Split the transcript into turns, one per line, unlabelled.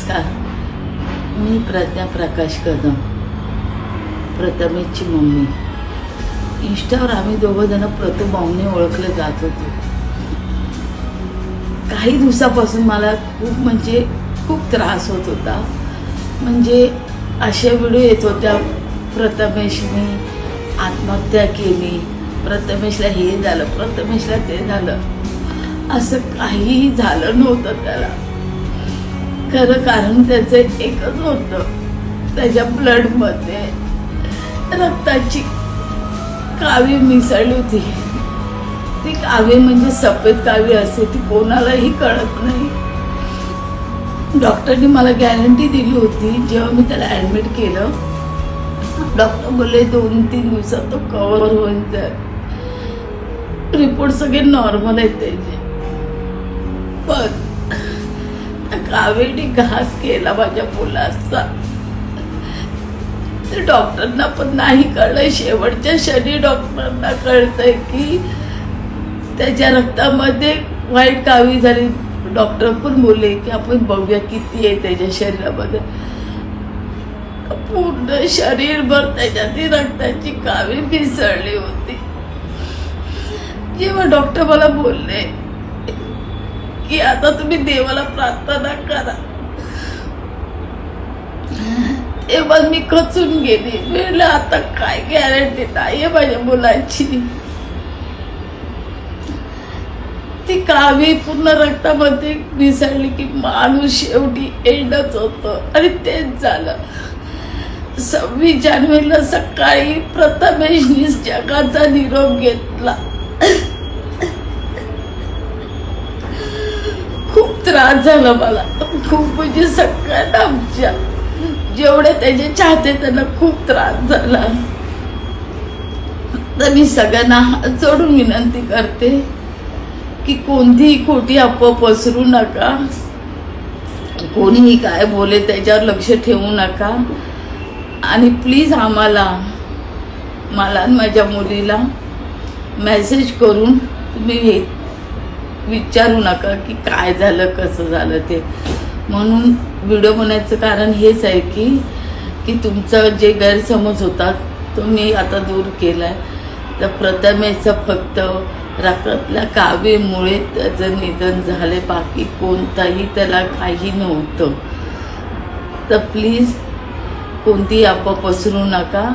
नमस्कार, मी प्रज्ञा प्रकाश कदम, प्रथमेशची मम्मी. इंस्टावर आम्ही दोघं जण प्रतुभाऊने ओळखले जात होतो. काही दिवसापासून मला खूप त्रास होत होता. म्हणजे अशा व्हिडिओ येत होत्या, प्रथमेशने आत्महत्या केली, प्रथमेशला हे झालं, प्रथमेशला ते झालं. असं काहीही झालं नव्हतं त्याला. खरं कारण त्याचं एकच होतं, त्याच्या ब्लडमध्ये रक्ताची कावी मिसळली होती. ती कावी म्हणजे सफेद कावी असते, ती कोणालाही कळत नाही. डॉक्टरनी मला गॅरंटी दिली होती. जेव्हा मी त्याला ॲडमिट केलं, डॉक्टर बोलले 2-3 दिवसात तो कव्हर होईल. तर रिपोर्ट सगळे नॉर्मल आहेत त्याचे. पण कावेरी घात केला माझ्या मुलाचा. ते डॉक्टरांना पण नाही कळलं. शेवटच्या क्षणी डॉक्टरांना कळतंय की त्याच्या रक्तामध्ये व्हाईट कावी झाली. डॉक्टर पण बोलले की आपण बघूया किती आहे त्याच्या शरीरामध्ये. पूर्ण शरीरभर त्याच्यात ती रक्ताची कावी मिसळली होती. जेव्हा डॉक्टर मला बोलले की आता तुम्ही देवाला प्रार्थना करा, तेव्हा मी खचून गेली. म्हटलं आता काय गॅरंटी नाही आहे माझ्या मुलाची. ती कावी पूर्ण रक्तामध्ये मिसळली की माणूस शेवटी एंडच होतं. आणि तेच झालं. 26 जानेवारीला सकाळी प्रथमेशनी जगाचा निरोप घेतला. खूप त्रास झाला मला, खूप. म्हणजे सगळ्यांना, आमच्या जेवढे त्याचे चाहते त्यांना खूप त्रास झाला. तर मी सगळ्यांना हात जोडून विनंती करते की कोणतीही खोटी अफवा पसरू नका. कोणीही काय बोले त्याच्यावर लक्ष ठेवू नका. आणि प्लीज मला आणि माझ्या मुलीला मेसेज करून तुम्ही हे विचारू नका की काय झालं, कसं झालं ते. म्हणून व्हिडिओ बनवायचं कारण हेच आहे की तुमचा जे गैरसमज होता तो मी आता दूर केला आहे. तर प्रथमेशचं फक्त रक्तातल्या कावीमुळे त्याचं निधन झाले, बाकी कोणताही त्याला काही नव्हतं. तर प्लीज कोणतीही अफवा पसरू नका.